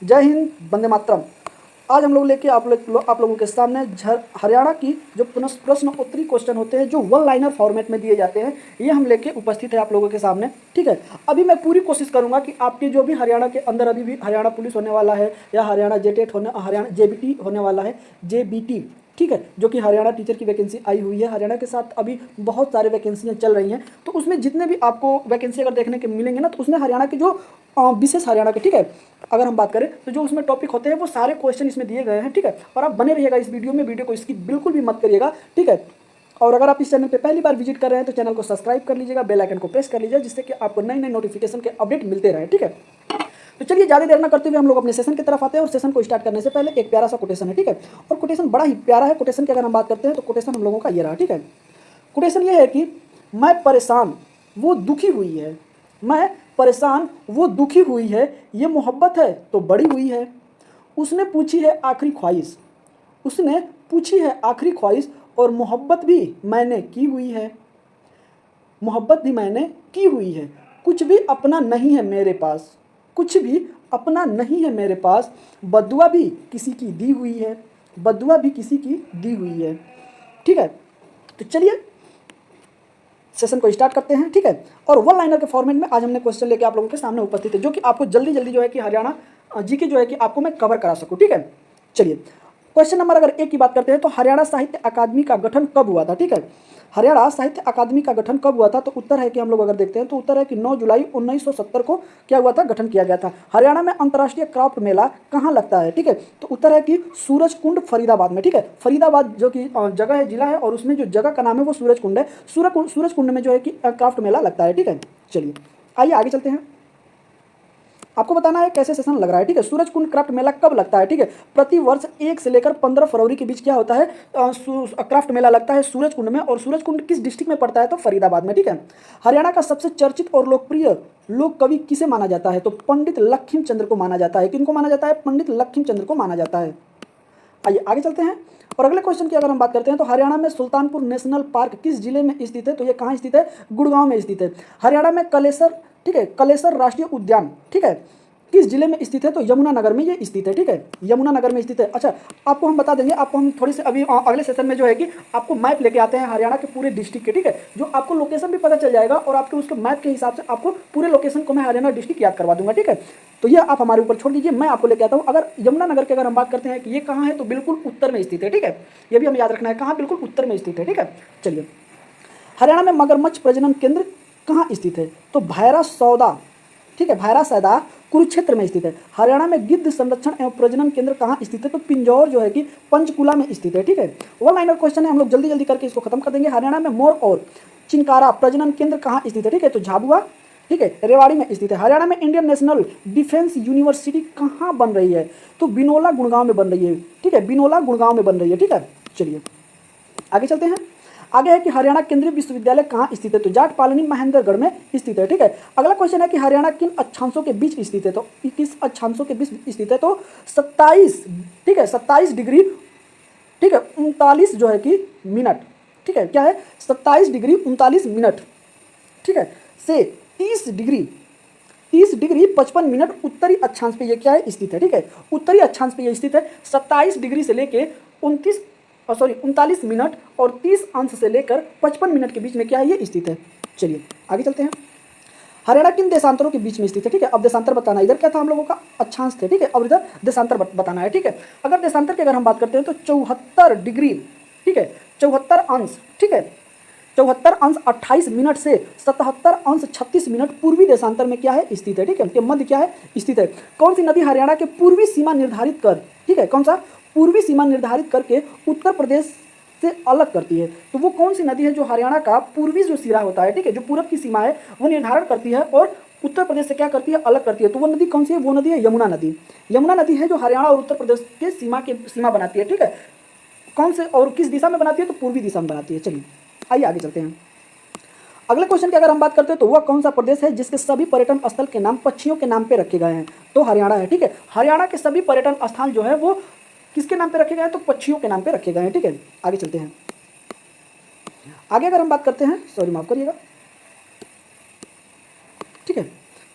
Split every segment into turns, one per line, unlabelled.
जय हिंद, वंदे मातरम। आज हम लोग लेके आप लोगों के सामने हरियाणा की जो प्रश्न उत्तरी क्वेश्चन होते हैं जो वन लाइनर फॉर्मेट में दिए जाते हैं, ये हम लेके उपस्थित है आप लोगों के सामने। ठीक है, अभी मैं पूरी कोशिश करूंगा कि आपकी जो भी हरियाणा के अंदर अभी भी हरियाणा पुलिस होने वाला है या हरियाणा जेटेट होने हरियाणा जेबीटी होने वाला है, जेबीटी, ठीक है, जो कि हरियाणा टीचर की वैकेंसी आई हुई है। हरियाणा के साथ अभी बहुत सारे वैकेंसियाँ चल रही हैं, तो उसमें जितने भी आपको वैकेंसी अगर देखने के मिलेंगे ना, तो उसमें हरियाणा के जो विशेष हरियाणा के, ठीक है, अगर हम बात करें तो जो उसमें टॉपिक होते हैं वो सारे क्वेश्चन इसमें दिए गए हैं। ठीक है, और आप बने रहिएगा इस वीडियो में, वीडियो को स्किप बिल्कुल भी मत करिएगा। ठीक है, और अगर आप इस चैनल पे पहली बार विजिट कर रहे हैं तो चैनल को सब्सक्राइब कर लीजिएगा, बेल आइकन को प्रेस कर लीजिएगा, जिससे कि आपको नई नई नोटिफिकेशन के अपडेट मिलते रहे। ठीक है, तो चलिए ज़्यादा देर ना करते हुए हम लोग अपने सेशन की तरफ आते हैं। और सेशन को स्टार्ट करने से पहले एक प्यारा सा कोटेशन है। ठीक है, और कोटेशन बड़ा ही प्यारा है। कोटेशन की अगर हम बात करते हैं तो कोटेशन हम लोगों का ये रहा। ठीक है, कोटेशन ये है कि मैं परेशान वो दुखी हुई है, मैं परेशान वो दुखी हुई है, ये मोहब्बत है तो बड़ी हुई है। उसने पूछी है आखिरी ख्वाहिश, उसने पूछी है आखिरी ख्वाहिश, और मोहब्बत भी मैंने की हुई है, मोहब्बत भी मैंने की हुई है। कुछ भी अपना नहीं है मेरे पास, कुछ भी अपना नहीं है मेरे पास, बदुआ भी किसी की दी हुई है, बदुआ भी किसी की दी हुई है। ठीक है, तो चलिए सेशन को स्टार्ट करते हैं। ठीक है, और वन लाइनर के फॉर्मेट में आज हमने क्वेश्चन लेके आप लोगों के सामने उपस्थित है, जो कि आपको जल्दी जल्दी जो है कि हरियाणा जीके जो है कि आपको मैं कवर करा सकूं। ठीक है, चलिए क्वेश्चन नंबर अगर 1 की बात करते हैं तो हरियाणा साहित्य अकादमी का गठन कब हुआ था। ठीक है, हरियाणा साहित्य अकादमी का गठन कब हुआ था, तो उत्तर है कि हम लोग अगर देखते हैं तो उत्तर है कि 9 जुलाई 1970 को क्या हुआ था, गठन किया गया था। हरियाणा में अंतर्राष्ट्रीय क्राफ्ट मेला कहाँ लगता है। ठीक है, तो उत्तर है कि सूरज कुंड फरीदाबाद में। ठीक है, फरीदाबाद जो कि जगह है, जिला है, और उसमें जो जगह का नाम है वो सूरज कुंड है। सूरज कुंड में जो है कि क्राफ्ट मेला लगता है। ठीक है, चलिए आइए आगे चलते हैं। आपको बताना है कैसे सेशन लग रहा है। ठीक है, सूरज कुंड क्राफ्ट मेला कब लगता है। ठीक है, प्रति वर्ष 1 से लेकर 15 फरवरी के बीच क्या होता है, क्राफ्ट मेला लगता है सूरज कुंड में। और सूरज कुंड किस डिस्ट्रिक्ट में पड़ता है, तो फरीदाबाद में। ठीक है, हरियाणा का सबसे चर्चित और लोकप्रिय लोक कवि किसे माना जाता है, तो पंडित लखीम चंद्र को माना जाता है। किनको माना जाता है, पंडित लखीम चंद्र को माना जाता है। आइए आगे चलते हैं। और अगले क्वेश्चन की अगर हम बात करते हैं तो हरियाणा में सुल्तानपुर नेशनल पार्क किस जिले में स्थित है, तो ये कहाँ स्थित है, गुड़गांव में स्थित है। हरियाणा में कलेसर, ठीक है, कलेसर राष्ट्रीय उद्यान, ठीक है, किस जिले में स्थित है, तो यमुनानगर में ये स्थित है। ठीक है, यमुनानगर में स्थित है। अच्छा, आपको हम बता देंगे, आपको हम थोड़ी सी अभी अगले सेशन में जो है कि आपको मैप लेके आते हैं हरियाणा के पूरे डिस्ट्रिक्ट के। ठीक है, जो आपको लोकेशन भी पता चल जाएगा और आपके उसके मैप के हिसाब से आपको पूरे लोकेशन को मैं हरियाणा डिस्ट्रिक्ट याद करवा दूंगा। ठीक है, तो ये आप हमारे ऊपर छोड़ दीजिए, मैं आपको लेके आता हूँ। अगर यमुनानगर की अगर हम बात करते हैं कि ये कहाँ है, तो बिल्कुल उत्तर में स्थित है। ठीक है, ये भी हम याद रखना है, कहाँ, बिल्कुल उत्तर में स्थित है। ठीक है, चलिए हरियाणा में मगरमच्छ प्रजनन केंद्र कहाँ स्थित है, तो भैरा सौदा, ठीक है, भैरा सैदा कुरुक्षेत्र में स्थित है। हरियाणा में गिद्ध संरक्षण एवं प्रजनन केंद्र कहाँ स्थित है, तो पिंजौर जो है कि पंचकुला में स्थित है। ठीक है, वन लाइनर क्वेश्चन है, हम लोग जल्दी जल्दी करके इसको खत्म कर देंगे। हरियाणा में मोर और चिंकारा प्रजनन केंद्र कहाँ स्थित है, ठीक है, तो झाबुआ, ठीक है, रेवाड़ी में स्थित है। हरियाणा में इंडियन नेशनल डिफेंस यूनिवर्सिटी कहाँ बन रही है, तो बिनोला गुड़गांव में बन रही है। ठीक है, बिनोला गुड़गांव में बन रही है। ठीक है, चलिए आगे चलते हैं। आगे है कि हरियाणा केंद्रीय विश्वविद्यालय कहाँ स्थित है, तो जाट पालनी महेंद्रगढ़ में स्थित है। ठीक है, अगला क्वेश्चन है कि हरियाणा किन अक्षांशों के बीच स्थित है, तो किस अक्षांशों के बीच स्थित है, तो 27, ठीक है, 27 डिग्री, ठीक है, 39 जो है कि मिनट, ठीक है, क्या है, 27 डिग्री 39 मिनट, ठीक है, से 30 डिग्री 55 मिनट उत्तरी अक्षांश पे ये क्या है, स्थित है। ठीक है, उत्तरी अक्षांश पे ये स्थित है। 27 डिग्री से लेके 39 मिनट और 30 अंश से लेकर 55 मिनट के बीच में क्या है, ये स्थित है। चलिए आगे चलते हैं। हरियाणा किन देशांतरों के बीच में स्थित है, ठीक है, अब देशांतर बताना, इधर क्या था हम लोगों का अक्षांश थे, ठीक है, अब इधर देशांतर बताना है। ठीक है, अगर देशांतर की अगर हम बात करते हैं तो 74 डिग्री, ठीक है, 74 अंश, ठीक है, 74 अंश 28 मिनट से 77 अंश 36 मिनट पूर्वी देशांतर में क्या है, स्थित है। ठीक है, मध्य क्या है, स्थित है। कौन सी नदी हरियाणा के पूर्वी सीमा निर्धारित कर, ठीक है, कौन सा, पूर्वी सीमा निर्धारित करके उत्तर प्रदेश से अलग करती है, तो वो कौन सी नदी है जो हरियाणा का पूर्वी जो सिरा होता है, ठीक है, जो पूरब की सीमा है वो निर्धारण करती है और उत्तर प्रदेश से क्या करती है, अलग करती है, तो वो नदी कौन सी है, वो नदी है यमुना नदी। यमुना नदी है जो हरियाणा और उत्तर प्रदेश के सीमा बनाती है। ठीक है, कौन से और किस दिशा में बनाती है, तो पूर्वी दिशा में बनाती है। चलिए आइए आगे चलते हैं। अगले क्वेश्चन की अगर हम बात करते हैं तो वह कौन सा प्रदेश है जिसके सभी पर्यटन स्थल के नाम पक्षियों के नाम पे रखे गए हैं, तो हरियाणा है। ठीक है, हरियाणा के सभी पर्यटन स्थल जो है वो किसके नाम पे रखे गए हैं, तो पक्षियों के नाम पे रखे गए हैं। ठीक है, आगे चलते हैं। आगे अगर हम बात करते हैं, सॉरी माफ करिएगा, ठीक है,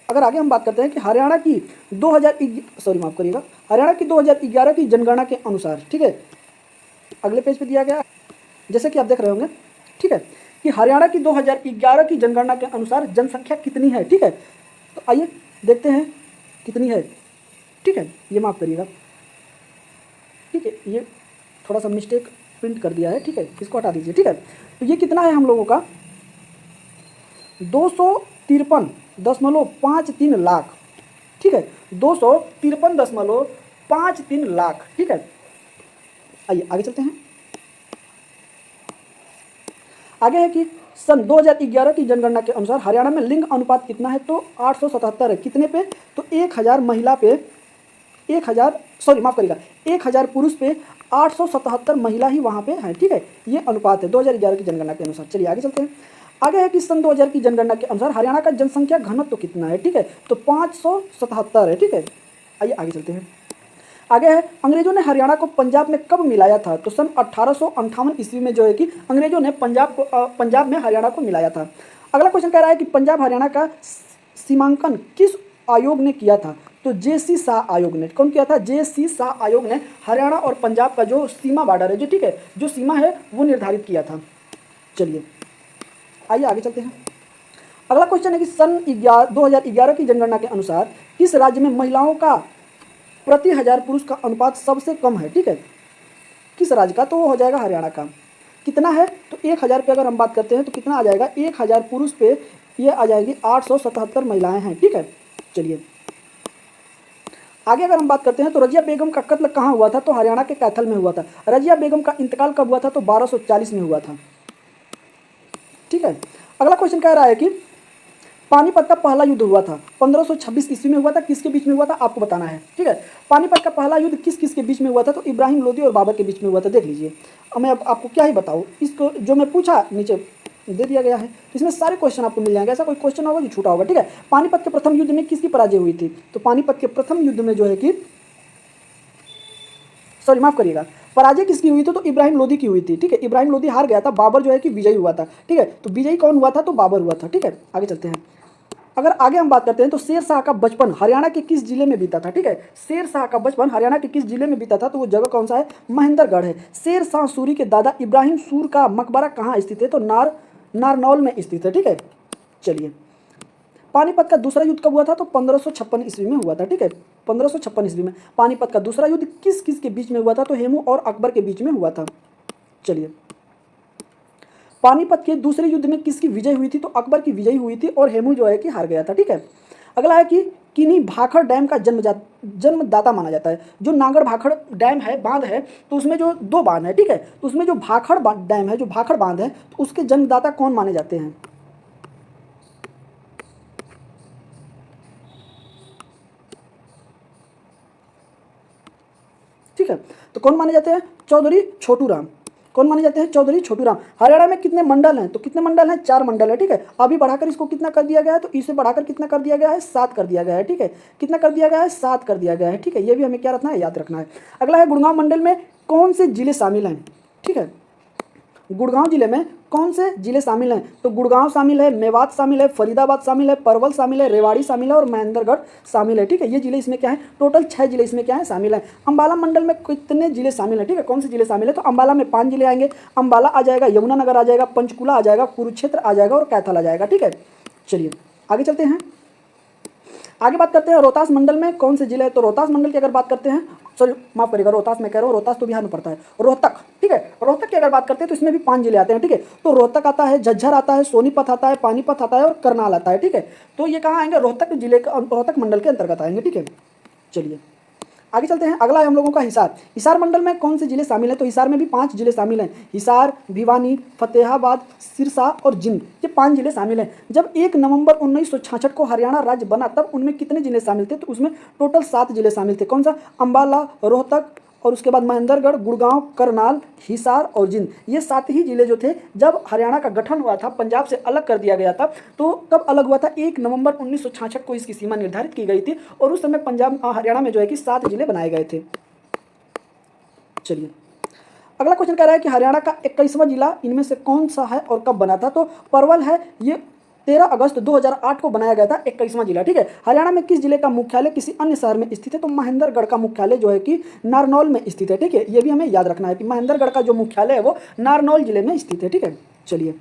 अगर आगे हम बात करते हैं कि हरियाणा की 2011 की जनगणना के अनुसार, ठीक है, अगले पेज पे दिया गया जैसे कि आप देख रहे होंगे, ठीक है, कि हरियाणा की 2011 की जनगणना के अनुसार जनसंख्या कितनी है, ठीक है। तो आइए देखते हैं कितनी है, ठीक है, ये माफ़ करिएगा, ठीक है, ये थोड़ा सा मिस्टेक प्रिंट कर दिया है, ठीक है, इसको हटा दीजिए, ठीक है। तो ये कितना है हम लोगों का 253.53 लाख, ठीक है, 253.53 लाख, ठीक है। आइए आगे चलते हैं। आगे है कि सन 2011 की जनगणना के अनुसार हरियाणा में लिंग अनुपात कितना है, तो 877 है। कितने पे, तो 1000 महिला पे 1000 पुरुष पे 877 महिला ही वहाँ पे है, ठीक है, ये अनुपात है 2011 की जनगणना के अनुसार। चलिए आगे चलते हैं। आगे है कि सन 2000 की जनगणना के अनुसार हरियाणा का जनसंख्या घनत्व तो कितना है, ठीक है, तो 577 है, ठीक है। आइए आगे चलते हैं। आगे है अंग्रेजों ने हरियाणा को पंजाब में कब मिलाया था, तो सन 1858 ईस्वी में जो है कि अंग्रेजों ने पंजाब में हरियाणा को मिलाया था। अगला क्वेश्चन कह रहा है कि पंजाब हरियाणा का सीमांकन किस आयोग ने किया था, तो जे.सी. शाह आयोग ने। कौन किया था, जे.सी. शाह आयोग ने हरियाणा और पंजाब का जो सीमा बॉर्डर है, जो, ठीक है, जो सीमा है वो निर्धारित किया था। चलिए आइए आगे चलते हैं। अगला क्वेश्चन है कि सन 2011 की जनगणना के अनुसार किस राज्य में महिलाओं का प्रति 1000 पुरुष का अनुपात सबसे कम है, ठीक है, किस राज्य का, तो वो हो जाएगा हरियाणा का। कितना है, तो 1000 पे अगर हम बात करते हैं तो कितना आ जाएगा, 1000 पुरुष पे ये आ जाएगी 877 महिलाएं हैं, ठीक है। चलिए आगे अगर हम बात करते हैं तो रजिया बेगम का कत्ल कहाँ हुआ था, तो हरियाणा के कैथल में हुआ था। रजिया बेगम का इंतकाल कब हुआ था, तो 1240 में हुआ था, ठीक है। अगला क्वेश्चन कह रहा है कि पानीपत का पहला युद्ध हुआ था 1526 ईस्वी में हुआ था, किसके बीच में हुआ था, आपको बताना है, ठीक है। पानीपत का पहला युद्ध किस किस के बीच में हुआ था, तो इब्राहिम लोदी और बाबर के बीच में हुआ था। देख लीजिए, अब मैं आपको क्या ही बताऊँ, इसको जो मैं पूछा नीचे दे दिया गया है, तो इसमें सारे क्वेश्चन आपको मिल जाएंगे, ऐसा कोई क्वेश्चन होगा जो छूटा होगा, ठीक है। पानीपत के प्रथम युद्ध में किसकी पराजय हुई थी, तो पानीपत के प्रथम युद्ध में जो है कि, सॉरी माफ करिएगा, पराजय किसकी हुई थी, तो इब्राहिम लोदी की हुई थी, ठीक है। इब्राहिम लोदी हार गया था, बाबर जो है कि विजयी हुआ था, ठीक है। तो विजयी कौन हुआ था, तो बाबर हुआ था, ठीक है। आगे चलते हैं। अगर आगे हम बात करते हैं तो शेर शाह का बचपन हरियाणा के किस जिले में बीता था, ठीक है। शेर शाह का बचपन हरियाणा के किस जिले में बीता था, तो वो जगह कौन सा है, महेंद्रगढ़ है। शेर शाह सूरी के दादा इब्राहिम सूर का मकबरा कहाँ स्थित है, तो नारनौल में स्थित है, ठीक है। चलिए पानीपत का दूसरा युद्ध कब हुआ था, तो 1556 ईस्वी में हुआ था, ठीक है। 1556 ईस्वी में पानीपत का दूसरा युद्ध किस किस के बीच में हुआ था, तो हेमू और अकबर के बीच में हुआ था। चलिए पानीपत के दूसरे युद्ध में किसकी विजय हुई थी, तो अकबर की विजय हुई थी और हेमू जो है कि हार गया था, ठीक है। अगला है कि किन्हीं भाखड़ डैम का जन्मदाता माना जाता है। जो नागड़ भाखड़ डैम है, बांध है, तो उसमें जो 2 बांध है, ठीक है, तो उसमें जो भाखड़ डैम है, जो भाखड़ बांध है, तो उसके जन्मदाता कौन माने जाते हैं, ठीक है। तो कौन माने जाते हैं, चौधरी छोटू राम। कौन माने जाते हैं, चौधरी छोटू राम। हरियाणा में कितने मंडल हैं, तो कितने मंडल हैं, 4 मंडल है, ठीक है। अभी बढ़ाकर इसको कितना कर दिया गया है, तो इसे बढ़ाकर कितना कर दिया गया है, 7 कर दिया गया है, ठीक है। कितना कर दिया गया है, 7 कर दिया गया है, ठीक है। ये भी हमें क्या रखना है, याद रखना है। अगला है गुड़गांव मंडल में कौन से जिले शामिल हैं, ठीक है। गुड़गांव जिले में कौन से जिले शामिल हैं, तो गुड़गांव शामिल है, मेवात शामिल है, फरीदाबाद शामिल है, परवल शामिल है, रेवाड़ी शामिल है और महेंद्रगढ़ शामिल है, ठीक है। ये जिले इसमें क्या है, टोटल 6 जिले इसमें क्या है, शामिल है। अंबाला मंडल में कितने जिले शामिल हैं, ठीक है, कौन से जिले शामिल है, तो अंबाला में 5 जिले आएंगे। अंबाला आ जाएगा, यमुनानगर आ जाएगा, पंचकुला आ जाएगा, कुरुक्षेत्र आ जाएगा और कैथल आ जाएगा, ठीक है। चलिए आगे चलते हैं। आगे बात करते हैं रोहतास मंडल में कौन से जिले हैं, तो रोहतास मंडल की अगर बात करते हैं, सॉरी माफ करिएगा, रोहतास में कह रहा हूँ, रोहतास तो बिहार में पड़ता है, रोहतक, ठीक है। रोहतक की अगर बात करते हैं तो इसमें भी 5 जिले आते हैं, ठीक है। तो रोहतक आता है, झज्जर आता है, सोनीपत आता है, पानीपत आता है और करनाल आता है, ठीक है। तो ये कहाँ आएंगे, रोहतक जिले का, रोहतक मंडल के अंतर्गत आएंगे, ठीक है। चलिए आगे चलते हैं। अगला है हम लोगों का हिसार। हिसार मंडल में कौन से जिले शामिल हैं, तो हिसार में भी 5 जिले शामिल हैं। हिसार, भिवानी, फतेहाबाद, सिरसा और जिंद, ये 5 जिले शामिल हैं। जब 1 नवंबर 1966 को हरियाणा राज्य बना तब उनमें कितने जिले शामिल थे, तो उसमें टोटल 7 जिले शामिल थे। कौन सा, अंबाला, रोहतक और उसके बाद महेंद्रगढ़, गुड़गांव, करनाल, हिसार और जिंद, ये 7 ही जिले जो थे। जब हरियाणा का गठन हुआ था, पंजाब से अलग कर दिया गया था, तो कब अलग हुआ था, 1 नवंबर 1966 को इसकी सीमा निर्धारित की गई थी और उस समय पंजाब हरियाणा में जो है कि 7 जिले बनाए गए थे। चलिए अगला क्वेश्चन कह रहा है कि हरियाणा का 21वां जिला इनमें से कौन सा है और कब बना था, तो परवल है, ये 13 अगस्त 2008 को बनाया गया था 21वां जिला, ठीक है। हरियाणा में किस जिले का मुख्यालय किसी अन्य शहर में स्थित है? तो महेंद्रगढ़ का मुख्यालय जो है कि नारनौल में स्थित है, ठीक है। ये भी हमें याद रखना है कि महेंद्रगढ़ का जो मुख्यालय है वो नारनौल जिले में स्थित है, ठीक है। चलिए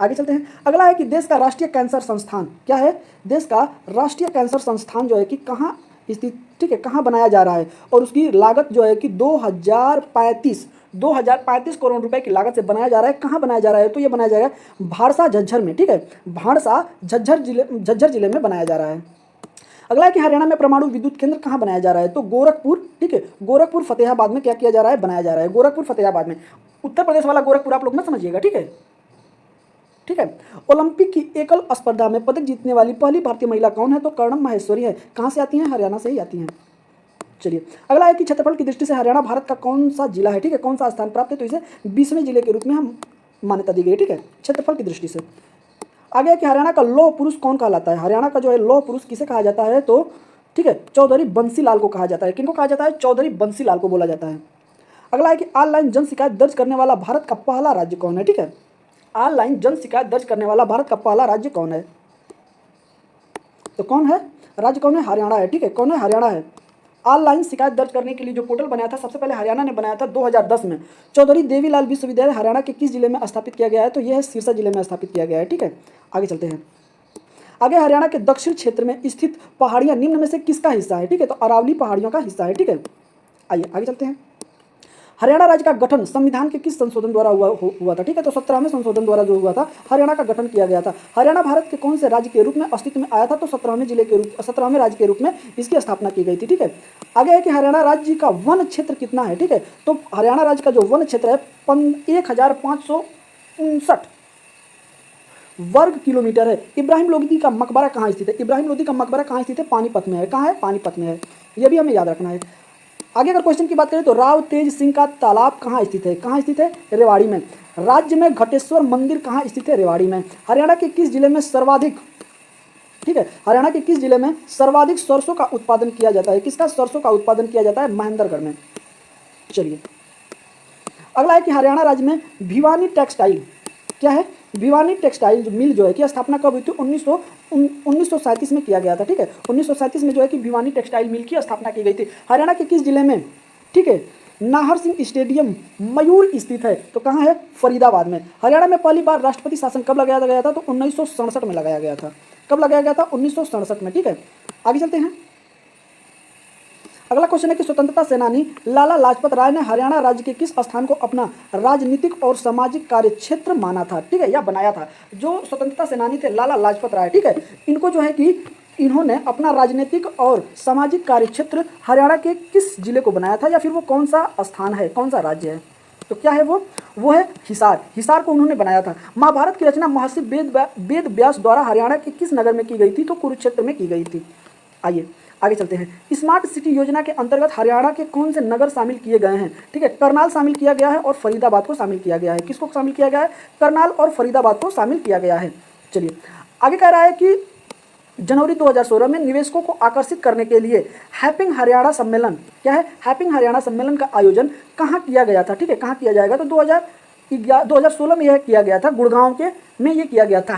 आगे चलते हैं। अगला है कि देश का राष्ट्रीय कैंसर संस्थान क्या है? देश का राष्ट्रीय कैंसर संस्थान जो है कि कहाँ स्थित, ठीक है, कहाँ बनाया जा रहा है और उसकी लागत जो है कि 2035 करोड़ रुपए की लागत से बनाया जा रहा है। कहाँ बनाया जा रहा है? तो ये बनाया जाएगा भाड़सा झज्जर में, ठीक है। भाड़सा झज्जर जिले में बनाया जा रहा है। अगला है कि हरियाणा में परमाणु विद्युत केंद्र कहाँ बनाया जा रहा है? तो गोरखपुर, ठीक है, गोरखपुर फतेहाबाद में क्या किया जा रहा है? बनाया जा रहा है गोरखपुर फतेहाबाद में। उत्तर प्रदेश वाला गोरखपुर आप लोग मत समझिएगा, ठीक है, ठीक है। ओलंपिक की एकल स्पर्धा में पदक जीतने वाली पहली भारतीय महिला कौन है? तो कर्णम माहेश्वरी है। कहाँ से आती हैं? हरियाणा से ही आती हैं। चलिए अगला है कि क्षेत्रफल की दृष्टि से हरियाणा भारत का कौन सा जिला है? ठीक है, कौन सा स्थान प्राप्त है? तो इसे 20वें जिले के रूप में हम मान्यता दी गई है, ठीक है, क्षेत्रफल की दृष्टि से। आगे है कि हरियाणा का लौह पुरुष कौन कहलाता है? हरियाणा का जो है लौह पुरुष किसे कहा जाता है? तो ठीक है, चौधरी बंसीलाल को कहा जाता है। किनको कहा जाता है? चौधरी बंसीलाल को बोला जाता है। अगला है कि ऑनलाइन जन शिकायत दर्ज करने वाला भारत का पहला राज्य कौन है? ठीक है, ऑनलाइन जन शिकायत दर्ज करने वाला भारत का पहला राज्य कौन है? तो कौन है? राज्य कौन है? हरियाणा है, ठीक है। कौन है? हरियाणा है। ऑनलाइन शिकायत दर्ज करने के लिए जो पोर्टल बनाया था सबसे पहले हरियाणा ने बनाया था 2010 में। चौधरी देवीलाल विश्वविद्यालय हरियाणा के किस जिले में स्थापित किया गया है? तो यह है सिरसा जिले में स्थापित किया गया है, ठीक है। आगे चलते हैं। आगे हरियाणा के दक्षिण क्षेत्र में स्थित पहाड़ियां निम्न में से किसका हिस्सा है? ठीक है, तो अरावली पहाड़ियों का हिस्सा है, ठीक है। आइए आगे चलते हैं। हरियाणा राज्य का गठन संविधान के किस संशोधन द्वारा हुआ था? ठीक है, तो 17वें संशोधन द्वारा जो हुआ था हरियाणा का गठन किया गया था। हरियाणा भारत के कौन से राज्य के रूप में अस्तित्व में आया था? तो 17वें राज्य के रूप में इसकी स्थापना की गई थी, ठीक है। आगे है कि हरियाणा राज्य का वन क्षेत्र कितना है? ठीक है, तो हरियाणा राज्य का जो वन क्षेत्र है 1559 वर्ग किलोमीटर है। इब्राहिम लोदी का मकबरा कहाँ स्थित है? इब्राहिम लोदी का मकबरा कहाँ स्थित है? पानीपत में है। कहाँ है? पानीपत में है। यह भी हमें याद रखना है। आगे अगर क्वेश्चन की बात करें तो राव तेज सिंह का तालाब कहाँ स्थित है? कहाँ स्थित है? रेवाड़ी में। राज्य में घटेश्वर मंदिर कहाँ स्थित है? रेवाड़ी में। हरियाणा के किस जिले में सर्वाधिक, ठीक है, हरियाणा के किस जिले में सर्वाधिक सरसों का उत्पादन किया जाता है? किसका सरसों का उत्पादन किया जाता है? महेंद्रगढ़ में। चलिए अगला है कि हरियाणा राज्य में भिवानी टेक्सटाइल क्या है? भिवानी टेक्सटाइल मिल जो है कि स्थापना कब हुई थी? 1937 में किया गया था, ठीक है। 1937 में जो है कि भिवानी टेक्सटाइल मिल की स्थापना की गई थी। हरियाणा के किस जिले में, ठीक है, नाहर सिंह स्टेडियम मयूर स्थित है? तो कहाँ है? फरीदाबाद में। हरियाणा में पहली बार राष्ट्रपति शासन कब लगाया गया था? तो 1967 में लगाया गया था। कब लगाया गया था? 1967 में, ठीक है। आगे चलते हैं। अगला क्वेश्चन है कि स्वतंत्रता सेनानी लाला लाजपत राय ने हरियाणा राज्य के किस स्थान को अपना राजनीतिक और सामाजिक कार्य क्षेत्र माना था? ठीक है, या बनाया था। जो स्वतंत्रता सेनानी थे लाला लाजपत राय, ठीक है, इनको जो है कि इन्होंने अपना राजनीतिक और सामाजिक कार्य क्षेत्र हरियाणा के किस जिले को बनाया था, या फिर वो कौन सा स्थान है, कौन सा राज्य है? तो क्या है वो है हिसार। हिसार को उन्होंने बनाया था। महाभारत की रचना महर्षि वेद व्यास द्वारा हरियाणा के किस नगर में की गई थी? तो कुरुक्षेत्र में की गई थी। आइए आगे चलते हैं। स्मार्ट सिटी योजना के अंतर्गत हरियाणा के कौन से नगर शामिल किए गए हैं? ठीक है, करनाल शामिल किया गया है और फरीदाबाद को शामिल किया गया है। किसको शामिल किया गया है? करनाल और फरीदाबाद को शामिल किया गया है। चलिए आगे कह रहा है कि जनवरी 2016 में निवेशकों को आकर्षित करने के लिए हैपिंग हरियाणा सम्मेलन क्या है? हैपिंग हरियाणा सम्मेलन का आयोजन कहाँ किया गया था? ठीक है, कहाँ किया जाएगा? तो 2016 में यह किया गया था, गुड़गांव के में यह किया गया था।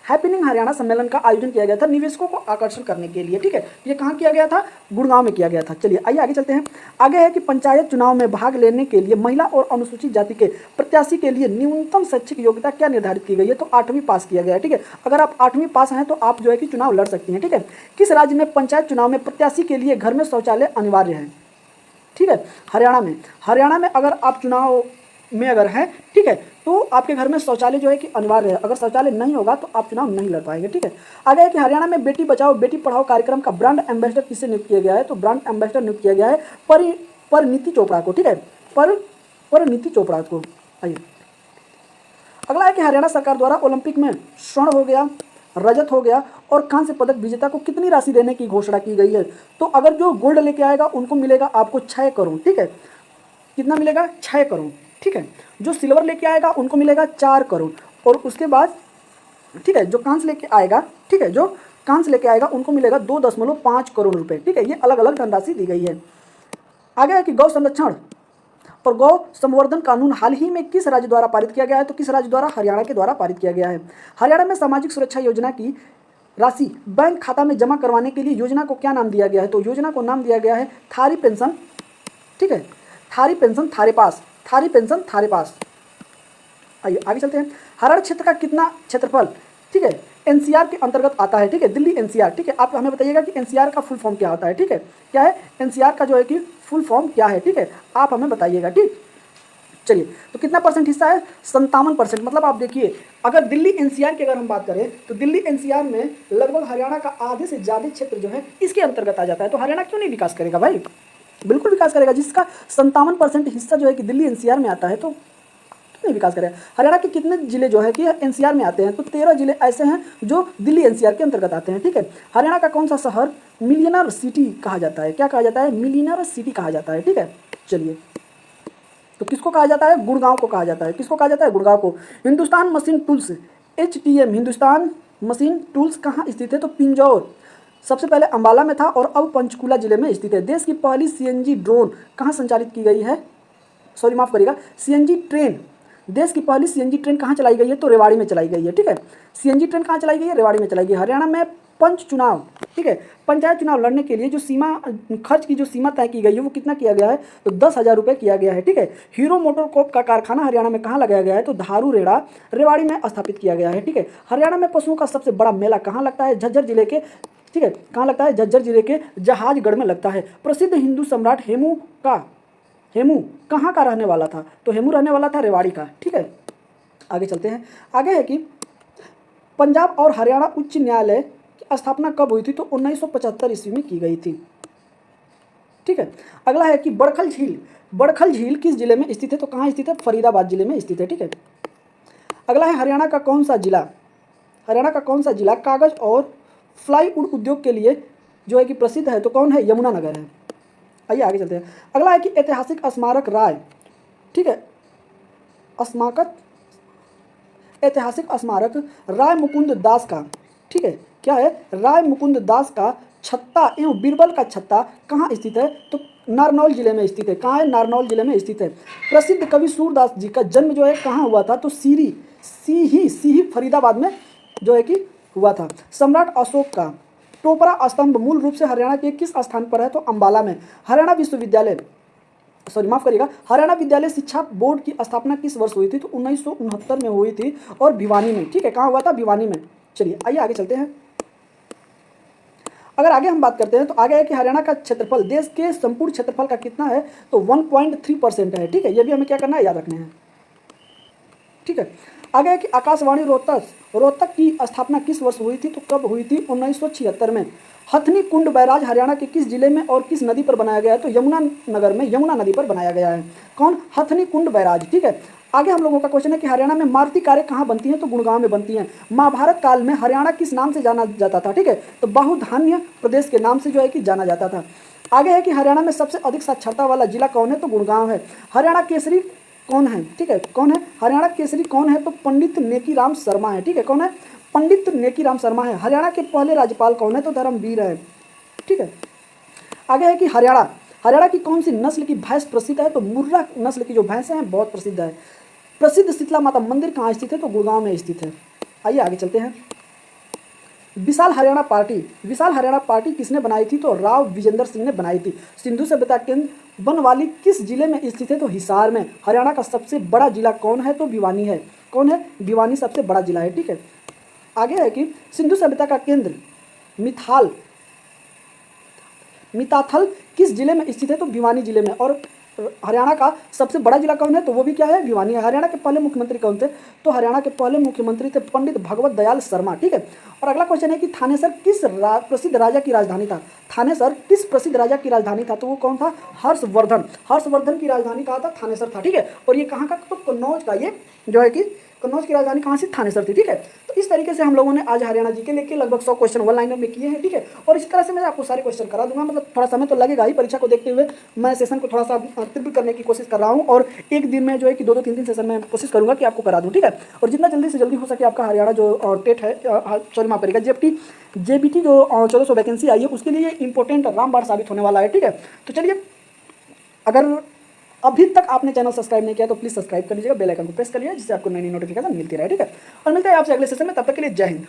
हैपनिंग हरियाणा सम्मेलन का आयोजन किया गया था निवेशकों को आकर्षण करने के लिए, ठीक है। ये कहाँ किया गया था? गुड़गांव में किया गया था। चलिए आइए आगे चलते हैं। आगे है कि पंचायत चुनाव में भाग लेने के लिए महिला और अनुसूचित जाति के प्रत्याशी के लिए न्यूनतम शैक्षिक योग्यता क्या निर्धारित की गई है? तो 8वीं पास किया गया है, ठीक है। अगर आप 8वीं पास हैं तो आप जो है कि चुनाव लड़ सकती हैं, ठीक है। किस राज्य में पंचायत चुनाव में प्रत्याशी के लिए घर में शौचालय अनिवार्य है? ठीक है, हरियाणा में। हरियाणा में अगर आप चुनाव में अगर हैं, ठीक है, तो आपके घर में शौचालय जो है कि अनिवार्य है। अगर शौचालय नहीं होगा तो आप चुनाव नहीं लड़ पाएंगे, ठीक है। आगे है कि हरियाणा में बेटी बचाओ बेटी पढ़ाओ कार्यक्रम का ब्रांड एम्बेसडर किसे नियुक्त किया गया है? तो ब्रांड एम्बेसडर नियुक्त किया गया है परिणीति चोपड़ा को, ठीक है, परिणीति चोपड़ा को। आइए अगला है कि हरियाणा सरकार द्वारा ओलंपिक में स्वर्ण हो गया, रजत हो गया और कांस्य पदक विजेता को कितनी राशि देने की घोषणा की गई है? तो अगर जो गोल्ड लेके आएगा उनको मिलेगा आपको 6 करोड़, ठीक है। कितना मिलेगा? 6 करोड़, ठीक है। जो सिल्वर लेके आएगा उनको मिलेगा 4 करोड़ और उसके बाद, ठीक है, जो कांस्य लेके आएगा, ठीक है, जो कांस्य लेके आएगा उनको मिलेगा 2.5 करोड़ रुपए, ठीक है। ये अलग अलग धनराशि दी गई है। आगे है कि गौ संरक्षण और गौ संवर्धन कानून हाल ही में किस राज्य द्वारा पारित किया गया है? तो किस राज्य द्वारा? हरियाणा के द्वारा पारित किया गया है। हरियाणा में सामाजिक सुरक्षा योजना की राशि बैंक खाता में जमा करवाने के लिए योजना को क्या नाम दिया गया है? तो योजना को नाम दिया गया है थारी पेंशन, ठीक है, थारी पेंशन थारे पास, थारी पेंशन थारे पास। आइए आगे चलते हैं। हरियाणा क्षेत्र का कितना क्षेत्रफल, ठीक है, एनसीआर के अंतर्गत आता है? ठीक है, दिल्ली एनसीआर। ठीक है, आप हमें बताइएगा कि एनसीआर का फुल फॉर्म क्या होता है? ठीक है, क्या है एनसीआर का जो है कि फुल फॉर्म क्या है? ठीक है, आप हमें बताइएगा। ठीक, चलिए, तो कितना परसेंट हिस्सा है? 57%। मतलब आप देखिए, अगर दिल्ली एनसीआर की अगर हम बात करें तो दिल्ली एनसीआर में लगभग हरियाणा का आधे से ज़्यादा क्षेत्र जो है इसके अंतर्गत आ जाता है। तो हरियाणा क्यों नहीं विकास करेगा भाई? बिल्कुल विकास करेगा। जिसका 57% हिस्सा जो है कि दिल्ली एनसीआर में आता है, तो क्यों नहीं विकास करेगा? हरियाणा के कितने जिले जो है कि एनसीआर में आते हैं? तो 13 जिले ऐसे हैं जो दिल्ली एनसीआर के अंतर्गत आते हैं। ठीक है, हरियाणा का कौन सा शहर मिलियनर सिटी कहा जाता है? क्या कहा जाता है? मिलियनर सिटी कहा जाता है। ठीक है, चलिए, तो किसको कहा जाता है? गुड़गांव को कहा जाता है। किसको कहा जाता है? गुड़गांव को। Hindustan machine tools, HTM, Hindustan machine tools कहाँ स्थित है? तो पिंजौर। सबसे पहले अंबाला में था और अब पंचकुला जिले में स्थित है। देश की पहली CNG ड्रोन कहाँ संचालित की गई है? सॉरी, माफ करिएगा, CNG ट्रेन। देश की पहली CNG ट्रेन कहाँ चलाई गई है? तो रेवाड़ी में चलाई गई है। ठीक है, CNG ट्रेन कहाँ चलाई गई है? रेवाड़ी में चलाई गई है। हरियाणा में पंच चुनाव, ठीक है, पंचायत चुनाव लड़ने के लिए जो सीमा खर्च की जो सीमा तय की गई है वो कितना किया गया है? तो 10,000 रुपये किया गया है। ठीक है, हीरो मोटरकॉप का कारखाना हरियाणा में कहाँ लगाया गया है? तो धारू रेड़ा रेवाड़ी में स्थापित किया गया है। ठीक है, हरियाणा में पशुओं का सबसे बड़ा मेला कहाँ लगता है? झज्जर जिले के, ठीक है, कहाँ लगता है? झज्जर जिले के जहाजगढ़ में लगता है। प्रसिद्ध हिंदू सम्राट हेमू कहाँ का रहने वाला था? तो हेमू रहने वाला था रेवाड़ी का। ठीक है, आगे चलते हैं। आगे है कि पंजाब और हरियाणा उच्च न्यायालय की स्थापना कब हुई थी? तो 1975 ईस्वी में की गई थी। ठीक है, अगला है कि बड़खल झील किस जिले में स्थित है? तो कहाँ स्थित है? फरीदाबाद जिले में स्थित है। ठीक है, अगला है हरियाणा का कौन सा जिला कागज और फ्लाईवुड उद्योग के लिए जो है कि प्रसिद्ध है? तो कौन है? यमुनानगर है। आइए आगे चलते हैं। अगला है कि ऐतिहासिक स्मारक राय, ठीक है, ऐतिहासिक स्मारक राय मुकुंद दास का, ठीक है, क्या है? राय मुकुंद दास का छत्ता एवं बीरबल का छत्ता कहाँ स्थित है? तो नारनौल जिले में स्थित है। कहाँ है? नारनौल जिले में स्थित है। प्रसिद्ध कवि सूरदास जी का जन्म जो है कहाँ हुआ था? तो सीही फरीदाबाद में जो है कि हुआ था। सम्राट अशोक का टोपरा स्तंभ मूल रूप से हरियाणा के किस स्थान पर है? तो अंबाला में। हरियाणा विद्यालय शिक्षा बोर्ड की स्थापना किस वर्ष हुई थी? तो 1969 में हुई थी और भिवानी में। ठीक है, कहाँ हुआ था? भिवानी में। चलिए आइए आगे चलते हैं। अगर आगे हम बात करते हैं तो आगे है कि हरियाणा का क्षेत्रफल देश के संपूर्ण क्षेत्रफल का कितना है? तो 1.3% है। ठीक है, ये भी हमें क्या करना है? याद रखना है। ठीक है, आगे है कि आकाशवाणी रोहतक की स्थापना किस वर्ष हुई थी? तो कब हुई थी? 1976 में। हथनी कुंड बैराज हरियाणा के किस जिले में और किस नदी पर बनाया गया है? तो यमुनानगर में यमुना नदी पर बनाया गया है। कौन? हथनी कुंड बैराज। ठीक है, आगे हम लोगों का क्वेश्चन है कि हरियाणा में मारुति कारें कहाँ बनती हैं? तो गुड़गांव में बनती हैं। महाभारत काल में हरियाणा किस नाम से जाना जाता था? ठीक है, तो बहुधान्य प्रदेश के नाम से जो है कि जाना जाता था। आगे है कि हरियाणा में सबसे अधिक साक्षरता वाला जिला कौन है? तो गुड़गांव है। हरियाणा केसरी कौन है? ठीक है, कौन है? हरियाणा केसरी कौन है? तो पंडित नेकीराम शर्मा है। ठीक है, कौन है? पंडित नेकीराम शर्मा है। हरियाणा के पहले राज्यपाल कौन है? तो धर्मवीर है। ठीक है, आगे है कि हरियाणा की कौन सी नस्ल की भैंस प्रसिद्ध है? तो मुर्रा नस्ल की जो भैंस हैं बहुत प्रसिद्ध है। प्रसिद्ध शीतला माता मंदिर कहाँ स्थित है? तो गुड़गांव में स्थित है। आइए आगे चलते हैं। विशाल हरियाणा पार्टी किसने बनाई थी? तो राव विजेंद्र सिंह ने बनाई थी। सिंधु सभ्यता केंद्र बनवाली किस जिले में स्थित है? तो हिसार में। हरियाणा का सबसे बड़ा जिला कौन है? तो भिवानी है। कौन है? भिवानी सबसे बड़ा जिला है। ठीक है, आगे है कि सिंधु सभ्यता का केंद्र मिताथल किस जिले में स्थित है? तो भिवानी जिले में। और हरियाणा का सबसे बड़ा जिला कौन है? तो वो भी क्या है? भिवानी है। हरियाणा के पहले मुख्यमंत्री कौन थे? तो हरियाणा के पहले मुख्यमंत्री थे पंडित भगवत दयाल शर्मा। ठीक है, और अगला क्वेश्चन है कि थानेसर किस प्रसिद्ध राजा की राजधानी था? थानेसर किस प्रसिद्ध राजा की राजधानी था? तो वो कौन था? हर्षवर्धन की राजधानी कहा था? थानेसर था। ठीक है, और ये कहाँ का? तो कन्नौज का, ये जो है कि कन्नौज की राजधानी कहाँ से? थानेसर थी। ठीक है, तो इस तरीके से हम लोगों ने आज हरियाणा जी के लेके लगभग 100 क्वेश्चन वन लाइनर में किए हैं। ठीक है, और इस तरह से मैं आपको सारे क्वेश्चन करा दूंगा। मतलब थोड़ा समय तो लगेगा ही, परीक्षा को देखते हुए मैं सेशन को थोड़ा सा तीव्र करने की कोशिश कर रहा हूँ और एक दिन में जो है कि 2-2 3-3 सेशन में कोशिश करूँगा कि आपको करा दूँ। ठीक है, और जितना जल्दी से जल्दी हो सके आपका हरियाणा जो टेट है, सॉरी माफ करिएगा, JBT जो 1400 वैकेंसी आई है उसके लिए इंपॉर्टेंट रामबाण साबित होने वाला है। ठीक है, तो चलिए, अगर अभी तक आपने चैनल सब्सक्राइब नहीं किया तो प्लीज़ सब्सक्राइब कर लीजिएगा, बेल आइकन को प्रेस कर लीजिए, जिससे आपको नई नई नोटिफिकेशन मिलती रहे। ठीक है, और मिलते हैं आपसे अगले सेशन में, तब तक के लिए जय हिंद।